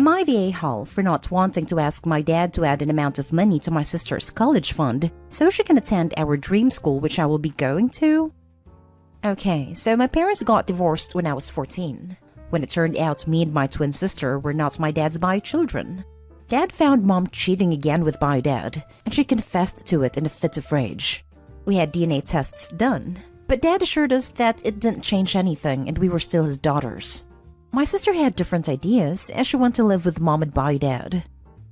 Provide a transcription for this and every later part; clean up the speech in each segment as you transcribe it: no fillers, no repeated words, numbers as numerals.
Am I the a-hole for not wanting to ask my dad to add an amount of money to my sister's college fund so she can attend our dream school which I will be going to? Okay, so my parents got divorced when I was 14. When it turned out me and my twin sister were not my dad's bio children. Dad found mom cheating again with bio dad, and she confessed to it in a fit of rage. We had DNA tests done, but dad assured us that it didn't change anything and we were still his daughters. My sister had different ideas as she went to live with mom and bio dad.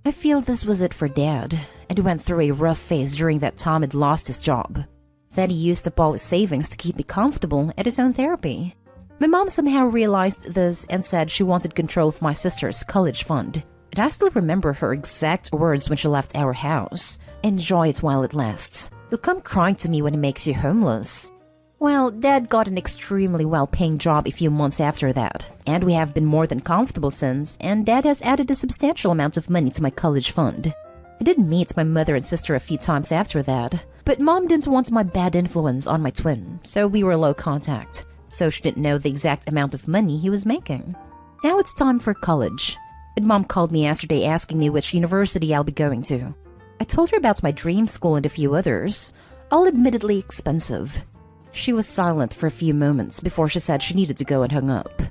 I feel this was it for dad, and he went through a rough phase during that time and lost his job. Then he used up all his savings to keep me comfortable at his own therapy. My mom somehow realized this and said she wanted control of my sister's college fund. And I still remember her exact words when she left our house. Enjoy it while it lasts. You'll come crying to me when it makes you homeless. Well, Dad got an extremely well-paying job a few months after that, and we have been more than comfortable since, and Dad has added a substantial amount of money to my college fund. I did meet my mother and sister a few times after that, but Mom didn't want my bad influence on my twin, so we were low contact, so she didn't know the exact amount of money he was making. Now it's time for college, and Mom called me yesterday asking me which university I'll be going to. I told her about my dream school and a few others, all admittedly expensive. She was silent for a few moments before she said she needed to go and hung up.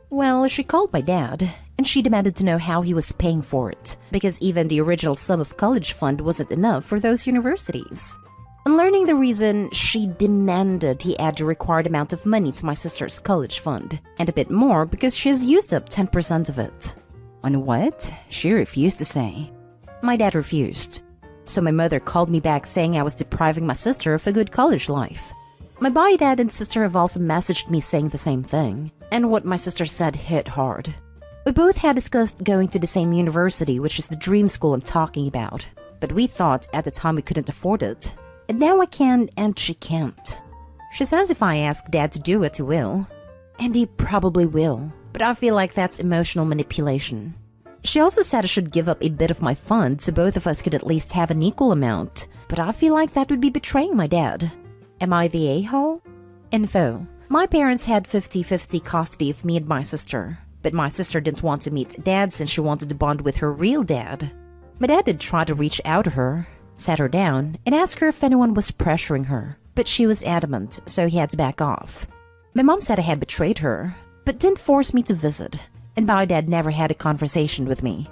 Well, she called my dad, and she demanded to know how he was paying for it, because even the original sum of college fund wasn't enough for those universities. On learning the reason, she demanded he add the required amount of money to my sister's college fund, and a bit more because she has used up 10% of it. On what? She refused to say. My dad refused. So my mother called me back saying I was depriving my sister of a good college life. My bio dad and sister have also messaged me saying the same thing, and what my sister said hit hard. We both had discussed going to the same university, which is the dream school I'm talking about, but we thought at the time we couldn't afford it. And now I can and she can't. She says if I ask Dad to do it, he will. And he probably will, but I feel like that's emotional manipulation. She also said I should give up a bit of my fund so both of us could at least have an equal amount, but I feel like that would be betraying my dad. Am I the a-hole? Info. My parents had 50-50 custody of me and my sister, but my sister didn't want to meet Dad since she wanted to bond with her real dad. My dad did try to reach out to her, sat her down, and asked her if anyone was pressuring her, but she was adamant, so he had to back off. My mom said I had betrayed her, but didn't force me to visit, and my dad never had a conversation with me.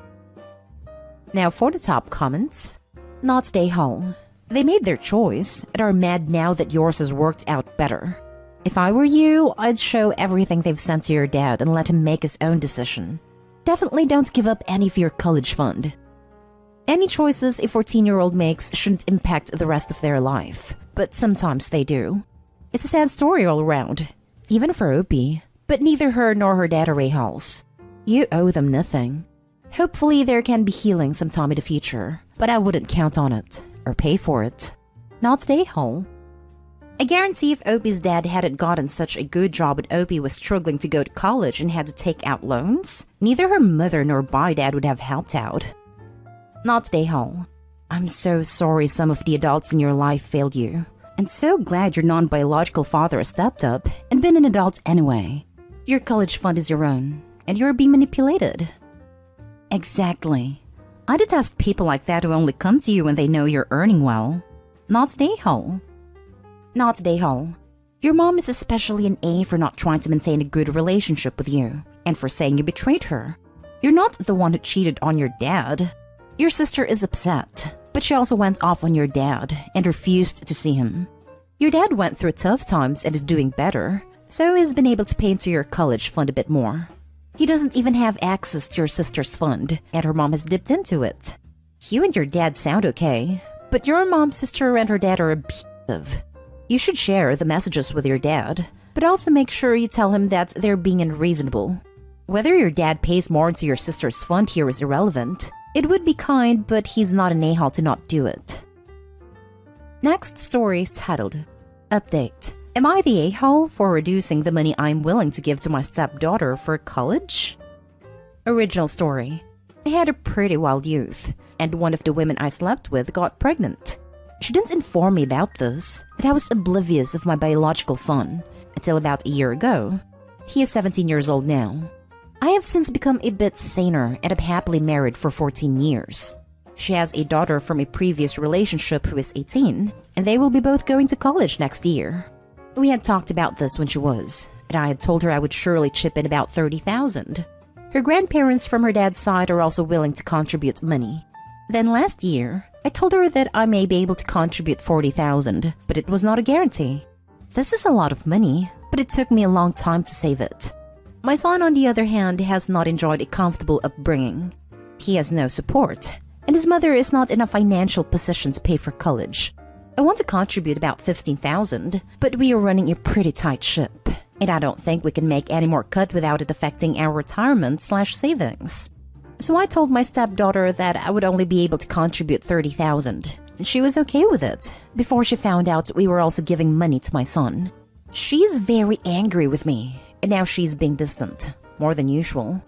Now for the top comments. Not the a-hole. They made their choice and are mad now that yours has worked out better. If I were you, I'd show everything they've sent to your dad and let him make his own decision. Definitely don't give up any of your college fund. Any choices a 14-year-old makes shouldn't impact the rest of their life, but sometimes they do. It's a sad story all around, even for Opie, but neither her nor her dad are a-holes. You owe them nothing. Hopefully there can be healing sometime in the future, but I wouldn't count on it. Or pay for it. Not the a-hole. I guarantee if Opie's dad hadn't gotten such a good job and Opie was struggling to go to college and had to take out loans, neither her mother nor bio dad would have helped out. Not the a-hole. I'm so sorry some of the adults in your life failed you, and so glad your non-biological father has stepped up and been an adult anyway. Your college fund is your own, and you're being manipulated. Exactly. I detest people like that who only come to you when they know you're earning well. Not the a-hole. Not the a-hole. Your mom is especially an A for not trying to maintain a good relationship with you, and for saying you betrayed her. You're not the one who cheated on your dad. Your sister is upset, but she also went off on your dad and refused to see him. Your dad went through tough times and is doing better, so he's been able to pay into your college fund a bit more. He doesn't even have access to your sister's fund, and her mom has dipped into it. You and your dad sound okay, but your mom, sister, and her dad are abusive. You should share the messages with your dad, but also make sure you tell him that they're being unreasonable. Whether your dad pays more into your sister's fund here is irrelevant. It would be kind, but he's not an a-hole to not do it. Next story is titled, Update. Am I the a-hole for reducing the money I'm willing to give to my stepdaughter for college? Original story. I had a pretty wild youth, and one of the women I slept with got pregnant. She didn't inform me about this, but I was oblivious of my biological son, until about a year ago. He is 17 years old now. I have since become a bit saner and am happily married for 14 years. She has a daughter from a previous relationship who is 18, and they will be both going to college next year. We had talked about this when she was, and I had told her I would surely chip in about $30,000. Her grandparents from her dad's side are also willing to contribute money. Then last year, I told her that I may be able to contribute $40,000, but it was not a guarantee. This is a lot of money, but it took me a long time to save it. My son, on the other hand, has not enjoyed a comfortable upbringing. He has no support, and his mother is not in a financial position to pay for college. I want to contribute about $15,000, but we are running a pretty tight ship, and I don't think we can make any more cut without it affecting our retirement/savings. So I told my stepdaughter that I would only be able to contribute $30,000, and she was okay with it, before she found out we were also giving money to my son. She's very angry with me, and now she's being distant, more than usual.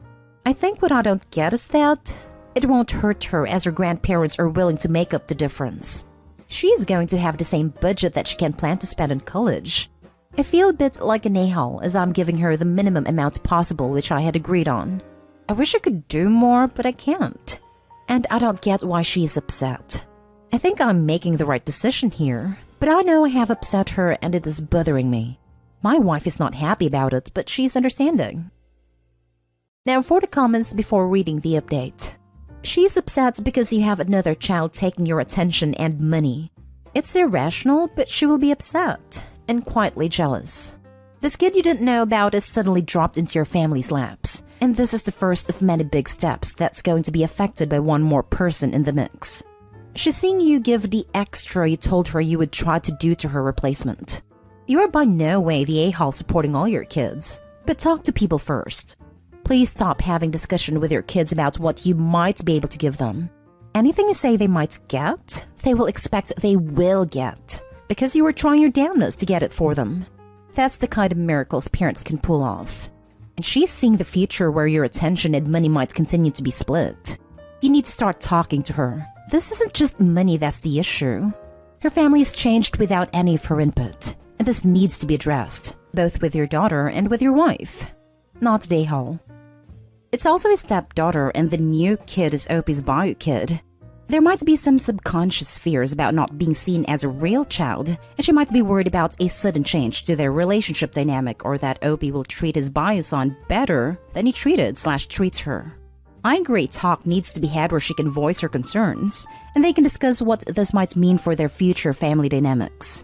I think what I don't get is that it won't hurt her as her grandparents are willing to make up the difference. She's going to have the same budget that she can plan to spend in college. I feel a bit like an a-hole as I'm giving her the minimum amount possible which I had agreed on. I wish I could do more, but I can't. And I don't get why she is upset. I think I'm making the right decision here, but I know I have upset her and it is bothering me. My wife is not happy about it, but she's understanding. Now for the comments before reading the update. She's upset because you have another child taking your attention and money. It's irrational, but she will be upset and quietly jealous. This kid you didn't know about is suddenly dropped into your family's laps, and this is the first of many big steps that's going to be affected by one more person in the mix. She's seeing you give the extra you told her you would try to do to her replacement. You are by no way the a-hole supporting all your kids, but talk to people first. Please stop having discussion with your kids about what you might be able to give them. Anything you say they might get, they will expect they will get, because you are trying your damnedest to get it for them. That's the kind of miracles parents can pull off. And she's seeing the future where your attention and money might continue to be split. You need to start talking to her. This isn't just money that's the issue. Her family has changed without any of her input, and this needs to be addressed, both with your daughter and with your wife. Not the a-hole. It's also his stepdaughter, and the new kid is Opie's bio kid. There might be some subconscious fears about not being seen as a real child, and she might be worried about a sudden change to their relationship dynamic or that Opie will treat his bio son better than he treats her. I agree talk needs to be had where she can voice her concerns, and they can discuss what this might mean for their future family dynamics.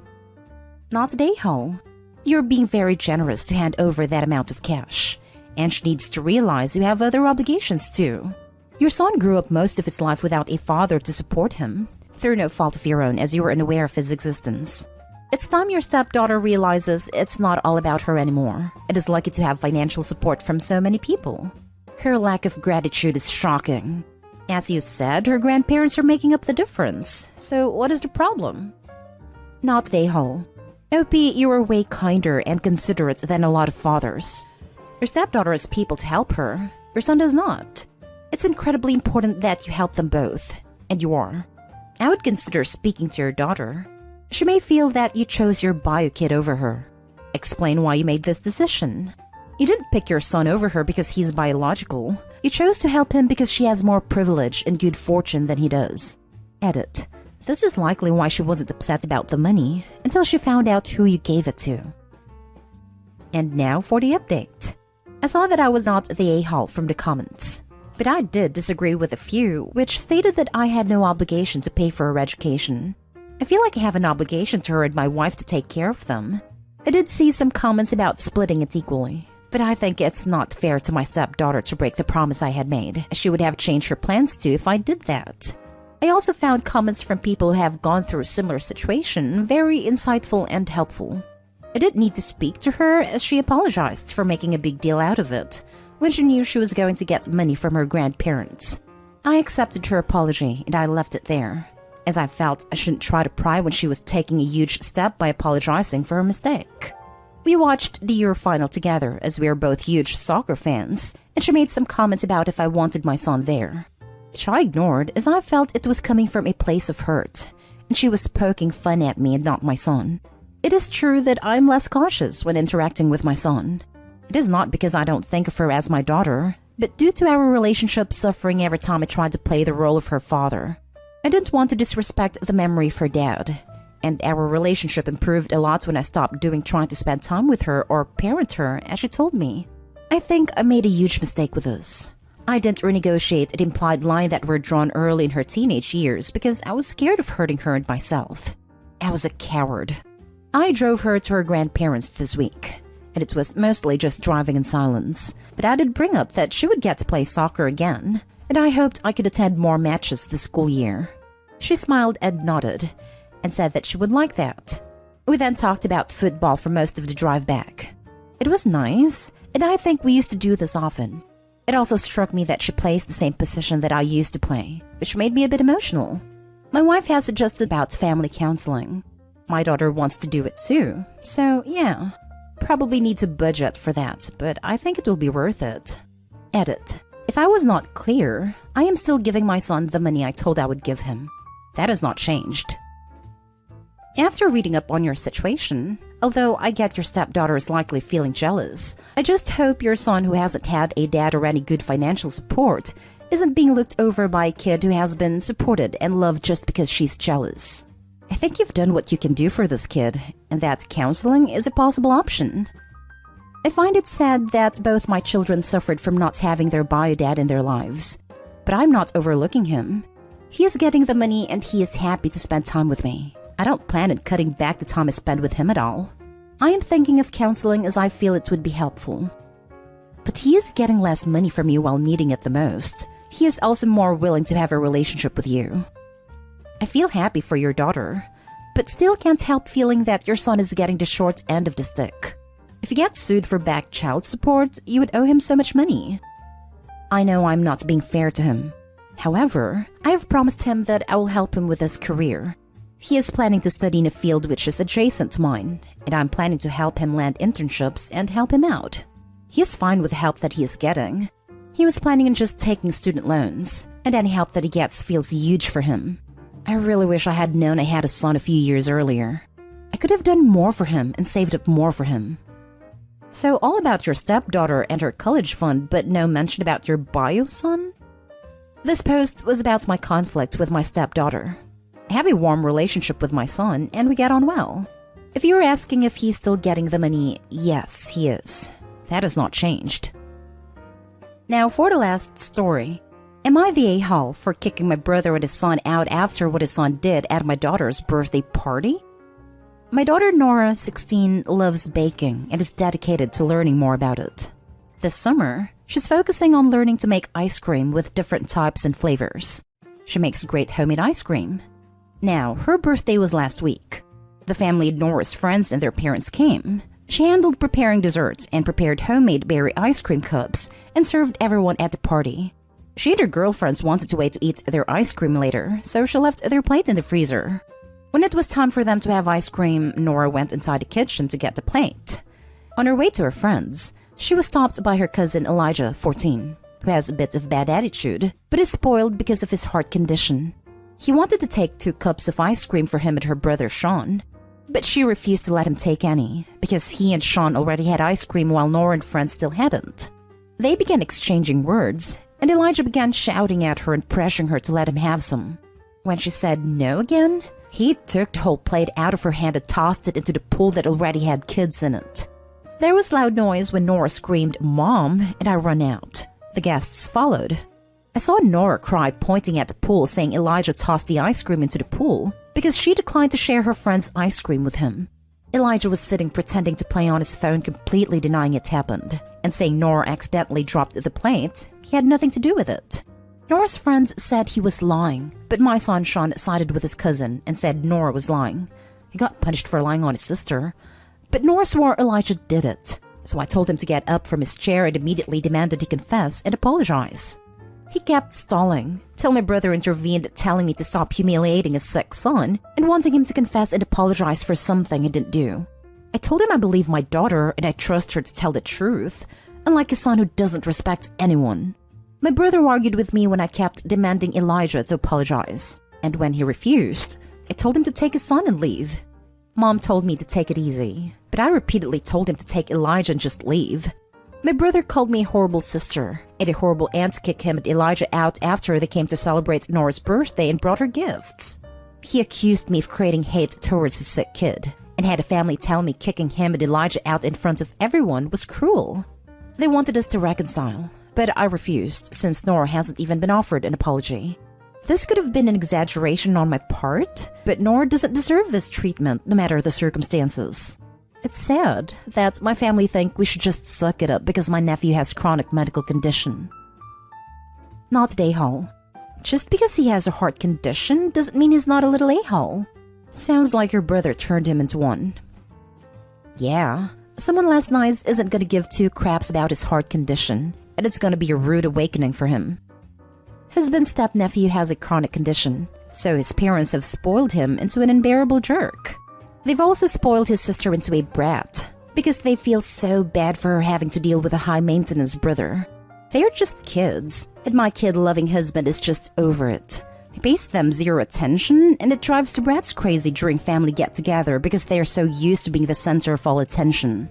Not the a-hole. You're being very generous to hand over that amount of cash, and she needs to realize you have other obligations too. Your son grew up most of his life without a father to support him, through no fault of your own as you were unaware of his existence. It's time your stepdaughter realizes it's not all about her anymore. It is lucky to have financial support from so many people. Her lack of gratitude is shocking. As you said, her grandparents are making up the difference, so what is the problem? Not the a-hole. Opie, you are way kinder and considerate than a lot of fathers. Your stepdaughter has people to help her. Your son does not. It's incredibly important that you help them both, and you are. I would consider speaking to your daughter. She may feel that you chose your bio kid over her. Explain why you made this decision. You didn't pick your son over her because he's biological. You chose to help him because she has more privilege and good fortune than he does. Edit. This is likely why she wasn't upset about the money until she found out who you gave it to. And now for the update. I saw that I was not the a-hole from the comments, but I did disagree with a few which stated that I had no obligation to pay for her education. I feel like I have an obligation to her and my wife to take care of them. I did see some comments about splitting it equally, but I think it's not fair to my stepdaughter to break the promise I had made, as she would have changed her plans too if I did that. I also found comments from people who have gone through a similar situation very insightful and helpful. I didn't need to speak to her as she apologized for making a big deal out of it when she knew she was going to get money from her grandparents. I accepted her apology and I left it there, as I felt I shouldn't try to pry when she was taking a huge step by apologizing for her mistake. We watched the Euro final together as we are both huge soccer fans, and she made some comments about if I wanted my son there, which I ignored as I felt it was coming from a place of hurt, and she was poking fun at me and not my son. It is true that I'm less cautious when interacting with my son. It is not because I don't think of her as my daughter, but due to our relationship suffering every time I tried to play the role of her father. I didn't want to disrespect the memory of her dad, and our relationship improved a lot when I stopped trying to spend time with her or parent her, as she told me. I think I made a huge mistake with this. I didn't renegotiate the implied line that were drawn early in her teenage years because I was scared of hurting her and myself. I was a coward. I drove her to her grandparents this week, and it was mostly just driving in silence, but I did bring up that she would get to play soccer again, and I hoped I could attend more matches this school year. She smiled and nodded, and said that she would like that. We then talked about football for most of the drive back. It was nice, and I think we used to do this often. It also struck me that she plays the same position that I used to play, which made me a bit emotional. My wife has suggested about family counseling. My daughter wants to do it too, so yeah. Probably need to budget for that, but I think it will be worth it. Edit. If I was not clear, I am still giving my son the money I told I would give him. That has not changed. After reading up on your situation, although I get your stepdaughter is likely feeling jealous, I just hope your son who hasn't had a dad or any good financial support isn't being looked over by a kid who has been supported and loved just because she's jealous. I think you've done what you can do for this kid, and that counseling is a possible option. I find it sad that both my children suffered from not having their bio dad in their lives, but I'm not overlooking him. He is getting the money and he is happy to spend time with me. I don't plan on cutting back the time I spend with him at all. I am thinking of counseling as I feel it would be helpful. But he is getting less money from you while needing it the most. He is also more willing to have a relationship with you. I feel happy for your daughter, but still can't help feeling that your son is getting the short end of the stick. If you get sued for back child support, you would owe him so much money. I know I'm not being fair to him. However, I have promised him that I will help him with his career. He is planning to study in a field which is adjacent to mine, and I'm planning to help him land internships and help him out. He is fine with the help that he is getting. He was planning on just taking student loans, and any help that he gets feels huge for him. I really wish I had known I had a son a few years earlier. I could have done more for him and saved up more for him. So all about your stepdaughter and her college fund, but no mention about your bio son? This post was about my conflict with my stepdaughter. I have a warm relationship with my son, and we get on well. If you were asking if he's still getting the money, yes, he is. That has not changed. Now for the last story. Am I the a-hole for kicking my brother and his son out after what his son did at my daughter's birthday party? My daughter Nora, 16, loves baking and is dedicated to learning more about it. This summer, she's focusing on learning to make ice cream with different types and flavors. She makes great homemade ice cream. Now, her birthday was last week. The family of Nora's friends and their parents came. She handled preparing desserts and prepared homemade berry ice cream cups and served everyone at the party. She and her girlfriends wanted to wait to eat their ice cream later, so she left their plate in the freezer. When it was time for them to have ice cream, Nora went inside the kitchen to get the plate. On her way to her friends, she was stopped by her cousin Elijah, 14, who has a bit of bad attitude, but is spoiled because of his heart condition. He wanted to take 2 cups of ice cream for him and her brother Sean, but she refused to let him take any, because he and Sean already had ice cream while Nora and friends still hadn't. They began exchanging words, and Elijah began shouting at her and pressuring her to let him have some. When she said no again, he took the whole plate out of her hand and tossed it into the pool that already had kids in it. There was loud noise when Nora screamed, "Mom," and I ran out. The guests followed. I saw Nora cry, pointing at the pool, saying Elijah tossed the ice cream into the pool because she declined to share her friend's ice cream with him. Elijah was sitting pretending to play on his phone, completely denying it happened, and saying Nora accidentally dropped the plate. He had nothing to do with it. Nora's friends said he was lying, but my son Sean sided with his cousin and said Nora was lying. He got punished for lying on his sister, but Nora swore Elijah did it. So I told him to get up from his chair and immediately demanded he confess and apologize. He kept stalling, till my brother intervened, telling me to stop humiliating his sick son and wanting him to confess and apologize for something he didn't do. I told him I believe my daughter and I trust her to tell the truth, unlike a son who doesn't respect anyone. My brother argued with me when I kept demanding Elijah to apologize, and when he refused, I told him to take his son and leave. Mom told me to take it easy, but I repeatedly told him to take Elijah and just leave. My brother called me a horrible sister and a horrible aunt to kick him and Elijah out after they came to celebrate Nora's birthday and brought her gifts. He accused me of creating hate towards his sick kid and had a family tell me kicking him and Elijah out in front of everyone was cruel. They wanted us to reconcile, but I refused since Nora hasn't even been offered an apology. This could have been an exaggeration on my part, but Nora doesn't deserve this treatment no matter the circumstances. It's sad that my family think we should just suck it up because my nephew has chronic medical condition. Not an a-hole. Just because he has a heart condition doesn't mean he's not a little a-hole. Sounds like your brother turned him into one. Yeah, someone last night isn't gonna give two craps about his heart condition, and it's gonna be a rude awakening for him. Husband's step-nephew has a chronic condition, so his parents have spoiled him into an unbearable jerk. They've also spoiled his sister into a brat, because they feel so bad for her having to deal with a high-maintenance brother. They're just kids, and my kid-loving husband is just over it. He pays them zero attention, and it drives the brats crazy during family get-together because they are so used to being the center of all attention.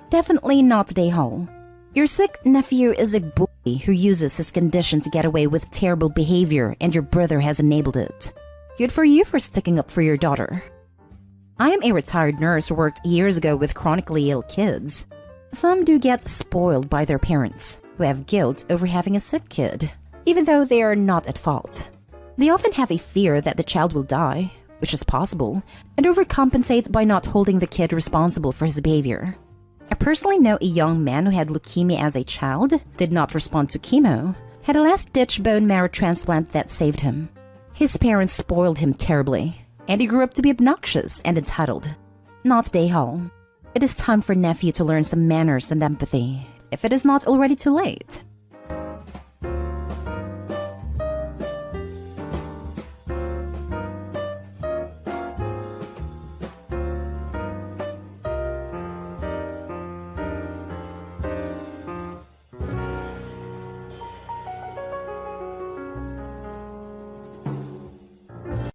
Definitely not a hole. Your sick nephew is a bully who uses his condition to get away with terrible behavior, and your brother has enabled it. Good for you for sticking up for your daughter. I am a retired nurse who worked years ago with chronically ill kids. Some do get spoiled by their parents, who have guilt over having a sick kid, even though they are not at fault. They often have a fear that the child will die, which is possible, and overcompensate by not holding the kid responsible for his behavior. I personally know a young man who had leukemia as a child, did not respond to chemo, had a last-ditch bone marrow transplant that saved him. His parents spoiled him terribly, and he grew up to be obnoxious and entitled. Not a hole. It is time for nephew to learn some manners and empathy, if it is not already too late.